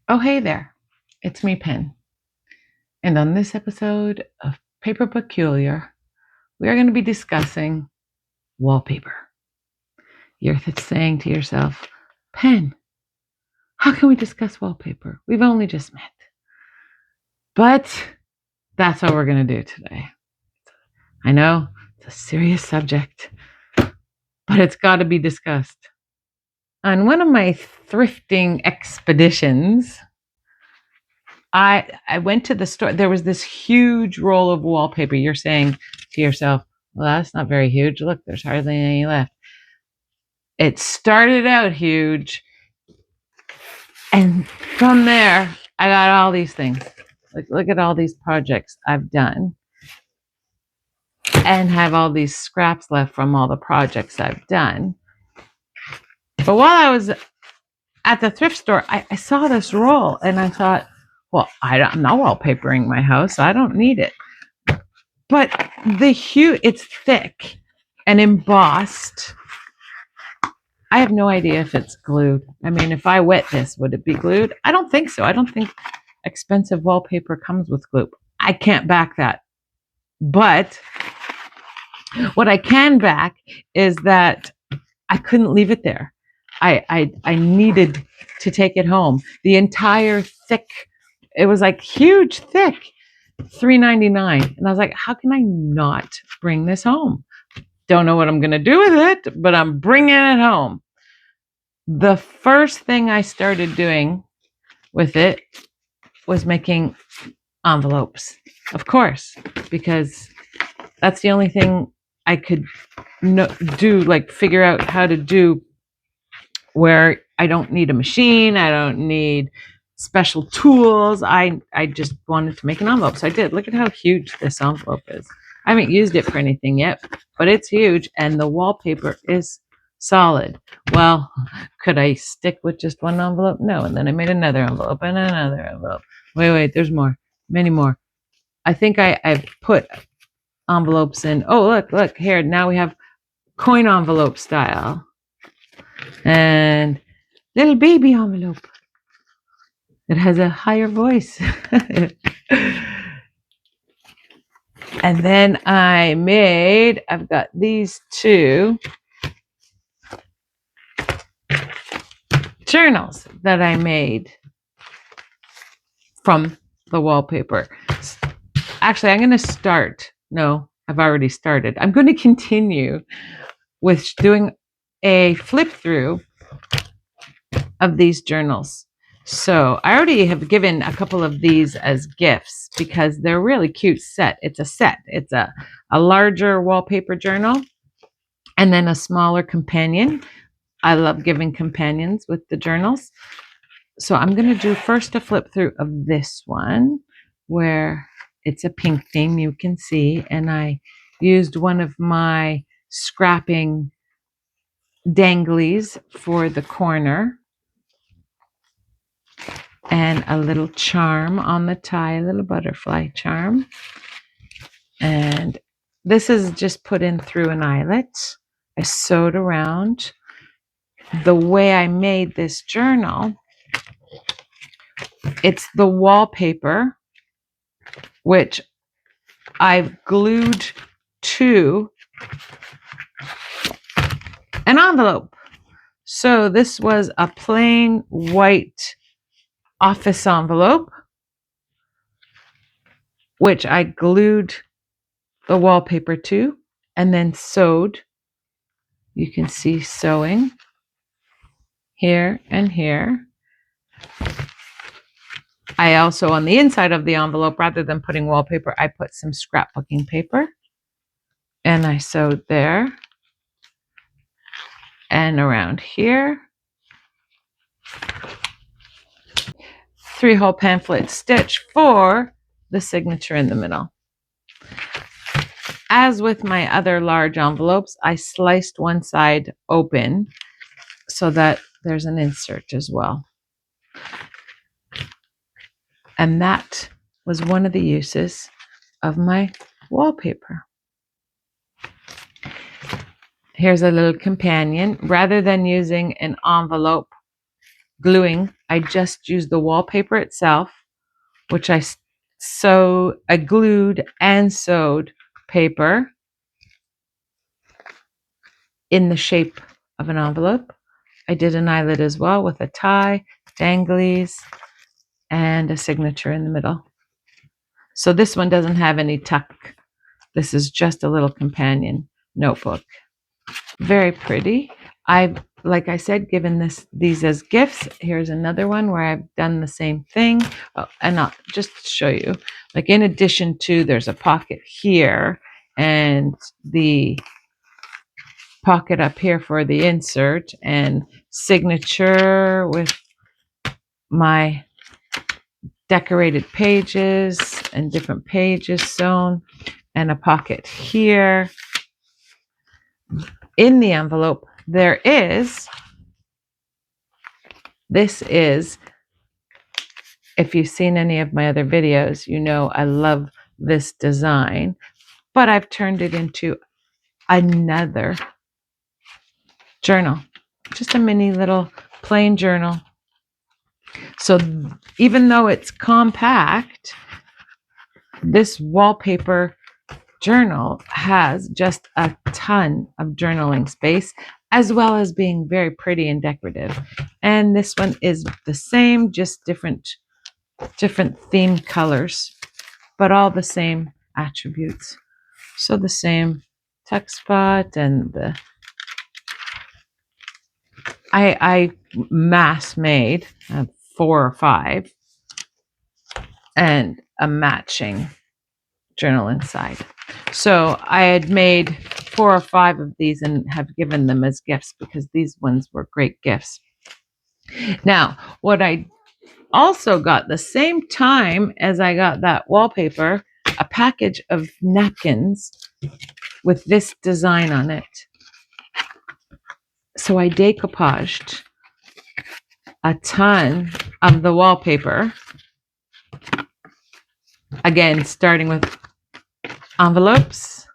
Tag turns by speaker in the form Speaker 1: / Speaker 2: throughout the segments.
Speaker 1: Oh, hey there. It's me, Pen. And on this episode of Paper Peculiar, we are going to be discussing wallpaper. You're saying to yourself, Pen, how can we discuss wallpaper? We've only just met. But that's what we're going to do today. I know it's a serious subject, but it's got to be discussed. On one of my thrifting expeditions, I went to the store. There was this huge roll of wallpaper. You're saying to yourself, well, that's not very huge. Look, there's hardly any left. It started out huge. And from there, I got all these things. Like, look at all these projects I've done and have all these scraps left from all the projects I've done. But while I was at the thrift store, I saw this roll and I thought, well, I'm not wallpapering my house. I don't need it. But it's thick and embossed. I have no idea if it's glued. I mean, if I wet this, would it be glued? I don't think so. I don't think expensive wallpaper comes with glue. I can't back that. But what I can back is that I couldn't leave it there. I needed to take it home. The entire thick, it was like huge thick, $3.99. And I was like, how can I not bring this home? Don't know what I'm going to do with it, but I'm bringing it home. The first thing I started doing with it was making envelopes, of course, because that's the only thing I could figure out how to do where I don't need a machine, I don't need special tools. I just wanted to make an envelope, so I did. Look at how huge this envelope is. I haven't used it for anything yet, but it's huge, and the wallpaper is solid. Well, could I stick with just one envelope? No, and then I made another envelope and another envelope. Wait, there's more, many more. I think I've put envelopes in. Oh, look here. Now we have coin envelope style and little baby envelope. It has a higher voice. And then I've got these two journals that I made from the wallpaper. Actually, I'm going to start. No, I've already started. I'm going to continue with doing a flip through of these journals. So I already have given a couple of these as gifts because they're really cute set. It's a set. It's a larger wallpaper journal and then a smaller companion. I love giving companions with the journals. So I'm going to do first a flip through of this one where it's a pink theme, you can see, and I used one of my scrapping danglies for the corner and a little charm on the tie, a little butterfly charm. And this is just put in through an eyelet. I sewed around. The way I made this journal, it's the wallpaper, which I've glued to an envelope. So this was a plain white office envelope, which I glued the wallpaper to and then sewed. You can see sewing here and here. I also, on the inside of the envelope, rather than putting wallpaper, I put some scrapbooking paper and I sewed there and around here. 3-hole pamphlet stitch for the signature in the middle. As with my other large envelopes, I sliced one side open so that there's an insert as well. And that was one of the uses of my wallpaper. Here's a little companion. Rather than using an envelope gluing, I just used the wallpaper itself, which I glued and sewed paper in the shape of an envelope. I did an eyelid as well with a tie, danglies, and a signature in the middle. So this one doesn't have any tuck. This is just a little companion notebook. Very pretty. I've, like I said, given these as gifts. Here's another one where I've done the same thing. Oh, and I'll just show you. Like, in addition to, there's a pocket here and the pocket up here for the insert, and signature with my decorated pages and different pages sewn, and a pocket here. In the envelope, this is, if you've seen any of my other videos, you know I love this design, but I've turned it into another journal, just a mini little plain journal. So even though it's compact, this wallpaper journal has just a ton of journaling space, as well as being very pretty and decorative. And this one is the same, just different themed colors, but all the same attributes. So the same tuck spot, and I mass made 4 or 5 and a matching journal inside. So I had made 4 or 5 of these and have given them as gifts because these ones were great gifts. Now, what I also got the same time as I got that wallpaper, a package of napkins with this design on it. So I decoupaged a ton of the wallpaper. Again, starting with envelopes.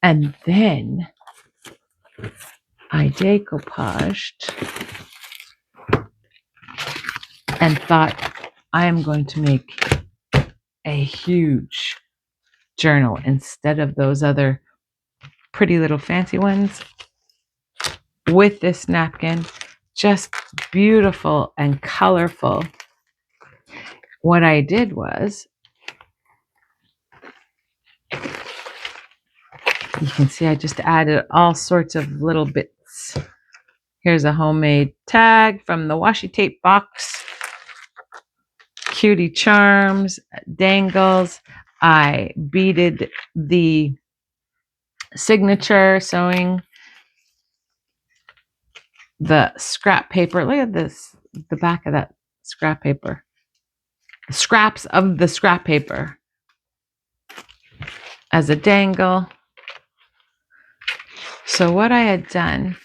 Speaker 1: And then I decoupaged and thought, I am going to make a huge journal instead of those other pretty little fancy ones with this napkin. Just beautiful and colorful. What I did was, you can see I just added all sorts of little bits. Here's a homemade tag from the washi tape box. Cutie charms, dangles. I beaded the signature, sewing the scrap paper. Look at this, the back of that scrap paper. Scraps of the scrap paper as a dangle. So what I had done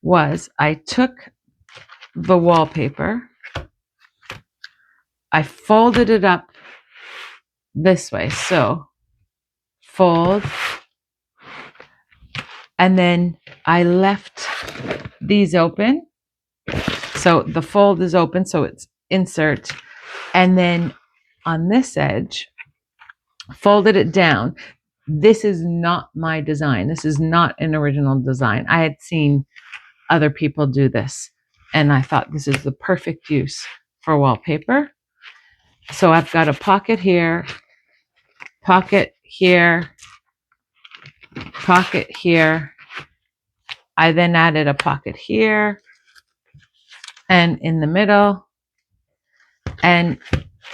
Speaker 1: was I took the wallpaper, I folded it up this way. So fold, and then I left these open. So the fold is open, so it's insert. And then on this edge, folded it down. This is not my design. This is not an original design. I had seen other people do this, and I thought this is the perfect use for wallpaper. So I've got a pocket here, pocket here, pocket here. I then added a pocket here and in the middle, and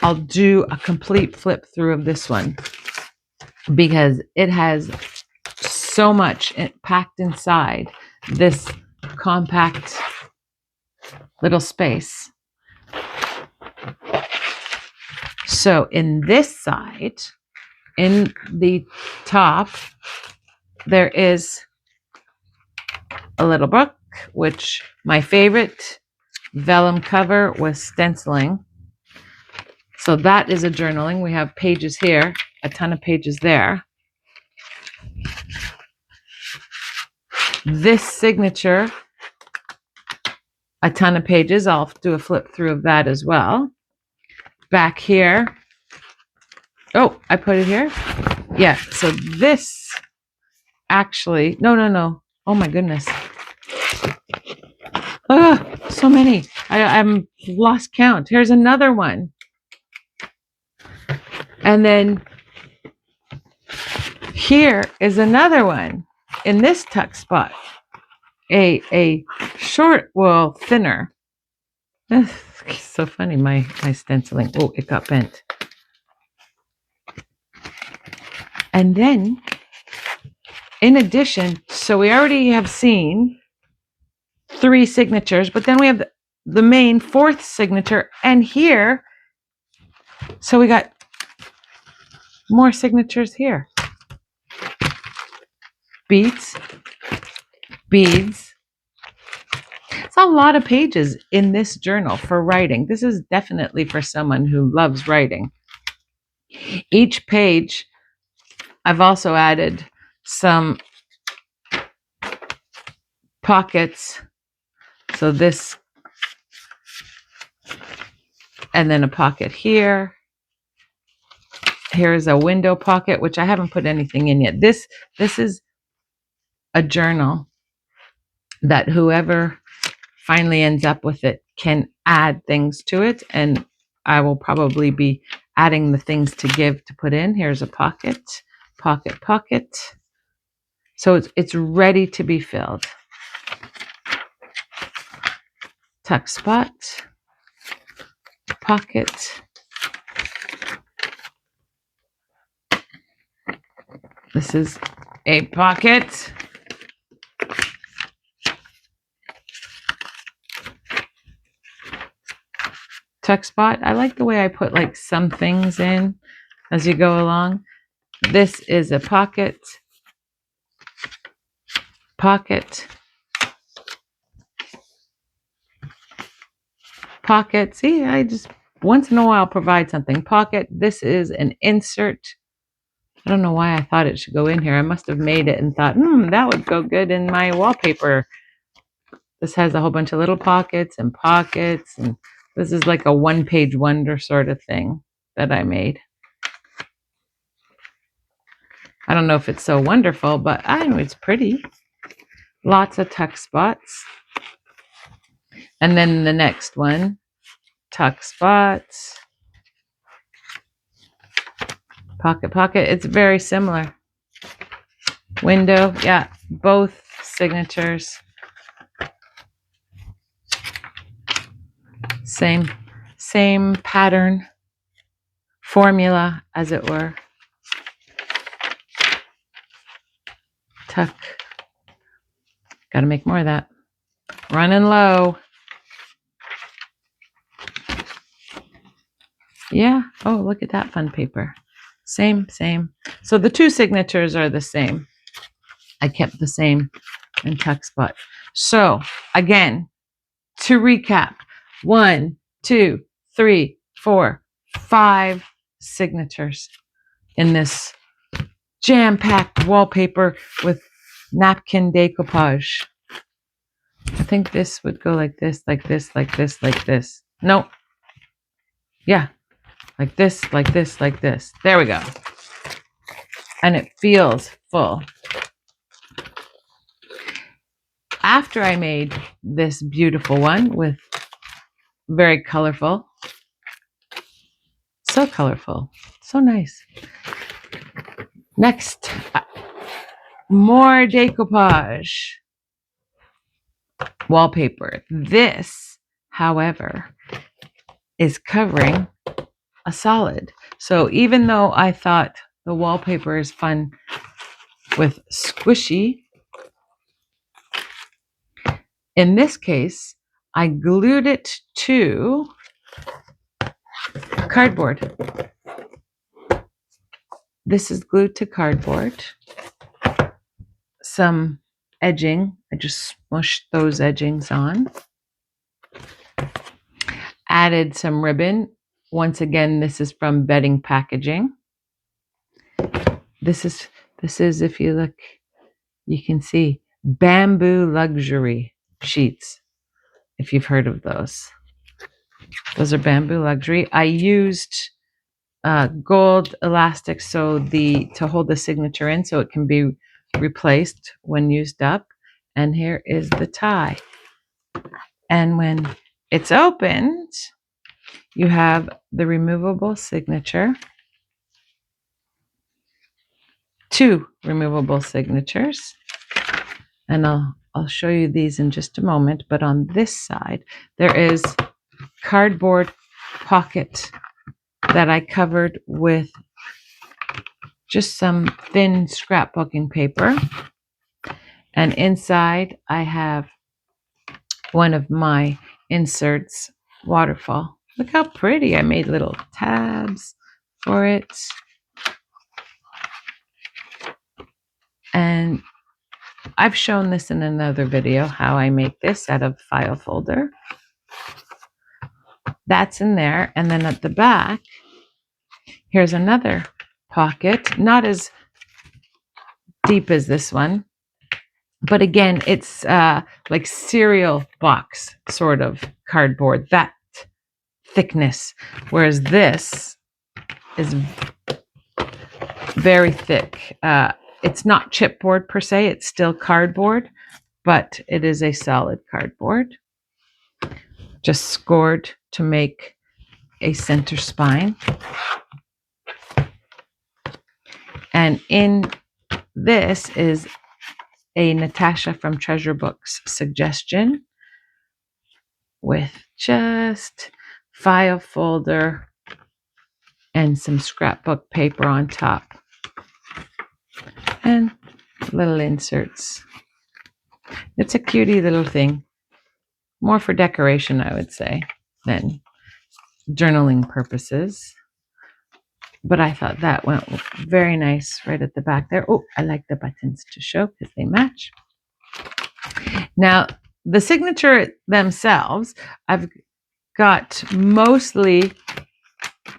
Speaker 1: I'll do a complete flip through of this one because it has so much packed inside this compact little space. So in this side, in the top, there is a little book, which my favorite vellum cover was stenciling. So that is a journaling. We have pages here, a ton of pages there. This signature a ton of pages. I'll do a flip through of that as well. Back here. Oh, I put it here. Yeah, so this actually, no. Oh my goodness. Oh, so many. I'm lost count. Here's another one. And then here is another one in this tuck spot. A short, well, thinner. It's so funny, my stenciling. Oh, it got bent. And then, in addition, so we already have seen 3 signatures, but then we have the main 4th signature, and here, so we got more signatures here. Beads, beads. It's a lot of pages in this journal for writing. This is definitely for someone who loves writing. Each page, I've also added some pockets. So this, and then a pocket here. Here's a window pocket, which I haven't put anything in yet. This is a journal that whoever finally ends up with it can add things to it, and I will probably be adding the things to give to put in. Here's a pocket, pocket. So it's ready to be filled. Tuck spot, pocket. This is a pocket. Tuck spot. I like the way I put like some things in as you go along. This is a pocket. Pocket. Pocket. See, I just once in a while provide something. Pocket. This is an insert. I don't know why I thought it should go in here. I must have made it and thought, that would go good in my wallpaper. This has a whole bunch of little pockets, and this is like a one-page wonder sort of thing that I made. I don't know if it's so wonderful, but I know it's pretty. Lots of tuck spots. And then the next one, tuck spots. Pocket. It's very similar. Window, yeah, both signatures. Same pattern, formula, as it were. Tuck. Got to make more of that. Running low. Yeah. Oh, look at that fun paper. Same. So the 2 signatures are the same. I kept the same in tuck spot. So again, to recap, 1, 2, 3, 4, 5 signatures in this jam-packed wallpaper with napkin decoupage. I think this would go like this, like this, like this, like this. No. Yeah. Like this, like this, like this. There we go. And it feels full. After I made this beautiful one with very colorful, so colorful, so nice. Next, more decoupage wallpaper. This, however, is covering a solid. So even though I thought the wallpaper is fun with squishy, in this case, I glued it to cardboard. This is glued to cardboard. Some edging. I just smushed those edgings on. Added some ribbon. Once again, this is from Bedding Packaging. This is, if you look, you can see bamboo luxury sheets. if you've heard of those. Those are Bamboo Luxury. I used gold elastic to hold the signature in so it can be replaced when used up. And here is the tie. And when it's opened, you have the removable signature, 2 removable signatures. And I'll show you these in just a moment. But on this side, there is cardboard pocket that I covered with just some thin scrapbooking paper. And inside, I have one of my inserts, waterfall. Look how pretty. I made little tabs for it. And I've shown this in another video, how I make this out of file folder. That's in there. And then at the back, here's another pocket, not as deep as this one, but again, it's like cereal box sort of cardboard, that thickness, whereas this is very thick. It's not chipboard per se, it's still cardboard, but it is a solid cardboard, just scored to make a center spine. And in this is a Natasha from Treasure Books suggestion with just file folder and some scrapbook paper on top and little inserts. It's a cutie little thing, more for decoration, I would say, than journaling purposes. But I thought that went very nice right at the back there. Oh, I like the buttons to show because they match. Now, the signature themselves, I've got mostly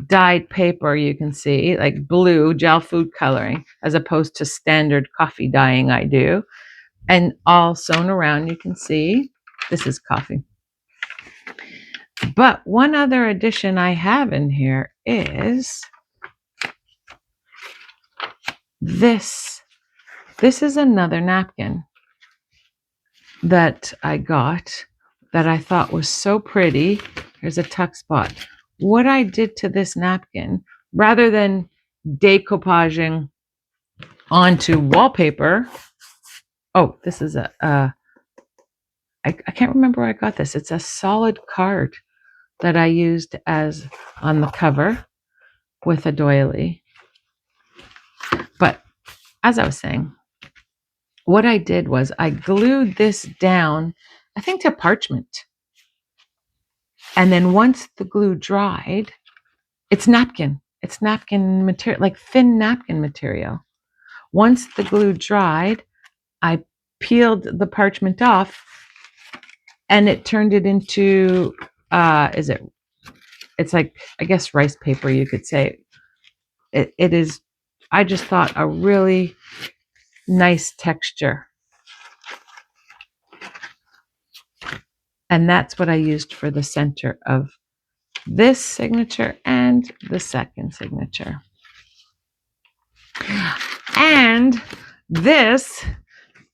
Speaker 1: dyed paper, you can see, like blue gel food coloring, as opposed to standard coffee dyeing I do. And all sewn around, you can see. This is coffee. But one other addition I have in here is this. This is another napkin that I got that I thought was so pretty. Here's a tuck spot. What I did to this napkin, rather than decoupaging onto wallpaper, oh, this is I can't remember where I got this. It's a solid card that I used as on the cover with a doily. But as I was saying, what I did was I glued this down, I think, to parchment. And then once the glue dried, it's napkin material, like thin napkin material. Once the glue dried, I peeled the parchment off and it turned it into, it's like, I guess, rice paper, you could say. It is, I just thought, a really nice texture. And that's what I used for the center of this signature and the second signature. And this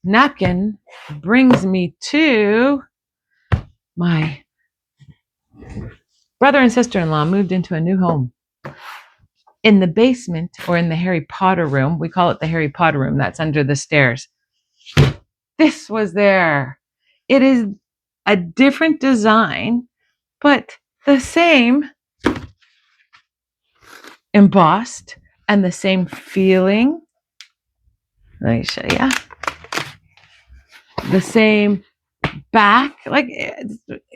Speaker 1: napkin brings me to my brother and sister-in-law moved into a new home. In the basement, or in the Harry Potter room, we call it the Harry Potter room, that's under the stairs. This was there. It is a different design, but the same embossed and the same feeling. Let me show you. The same back, like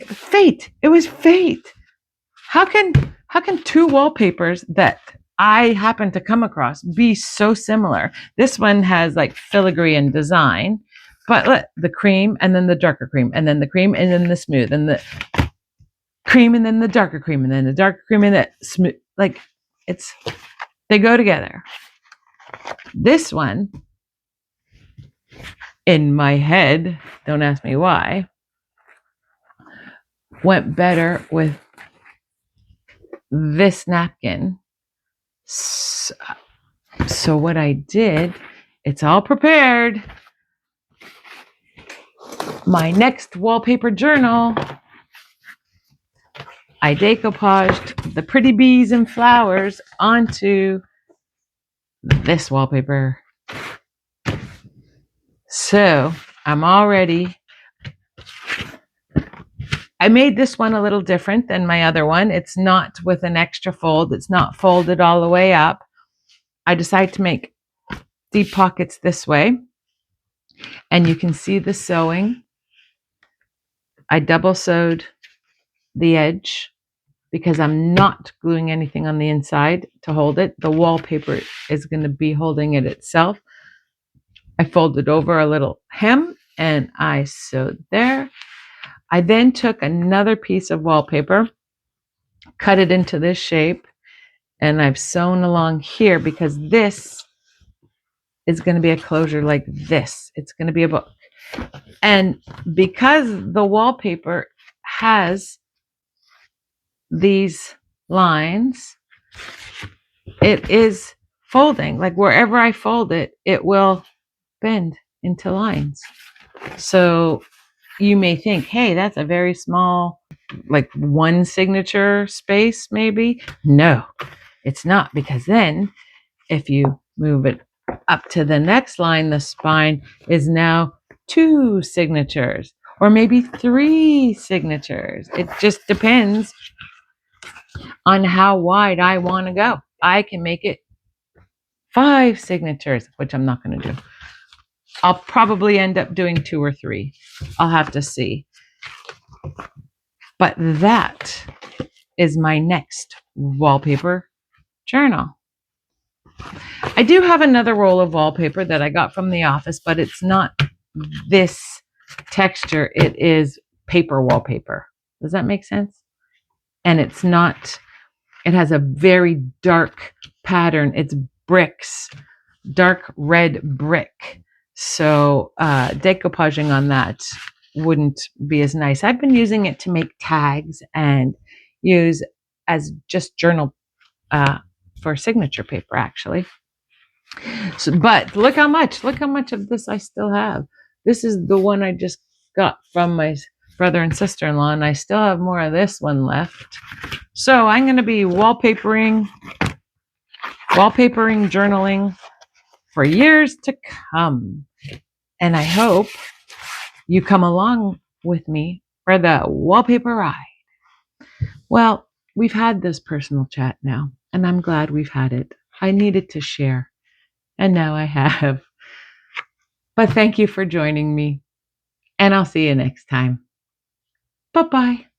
Speaker 1: fate. It was fate. How can 2 wallpapers that I happen to come across be so similar? This one has like filigree in design, but look, the cream and then the darker cream and then the cream and then the smooth and the cream and then the darker cream and then the darker cream and the smooth. Like, they go together. This one, in my head, don't ask me why, went better with this napkin. So what I did, it's all prepared. My next wallpaper journal, I decoupaged the pretty bees and flowers onto this wallpaper. So I'm all ready. I made this one a little different than my other one. It's not with an extra fold. It's not folded all the way up. I decided to make deep pockets this way. And you can see the sewing. I double sewed the edge because I'm not gluing anything on the inside to hold it. The wallpaper is going to be holding it itself. I folded over a little hem and I sewed there. I then took another piece of wallpaper, cut it into this shape, and I've sewn along here because this is going to be a closure like this. It's going to be a book. And because the wallpaper has these lines, it is folding. Like wherever I fold it, it will bend into lines. So you may think, hey, that's a very small, like one signature space maybe. No, it's not, because then if you move it up to the next line, the spine is now 2 signatures or maybe 3 signatures. It just depends on how wide I want to go. I can make it 5 signatures, which I'm not going to do. I'll probably end up doing 2 or 3. I'll have to see. But that is my next wallpaper journal. I do have another roll of wallpaper that I got from the office, but it's not this texture. It is paper wallpaper. Does that make sense? And it's not, it has a very dark pattern. It's bricks, dark red brick. So decoupaging on that wouldn't be as nice. I've been using it to make tags and use as just journal for signature paper, actually. So, but look how much of this I still have. This is the one I just got from my brother and sister-in-law, and I still have more of this one left. So I'm going to be wallpapering, journaling for years to come. And I hope you come along with me for the wallpaper ride. Well, we've had this personal chat now, and I'm glad we've had it. I needed to share, and now I have. But thank you for joining me, and I'll see you next time. Bye-bye.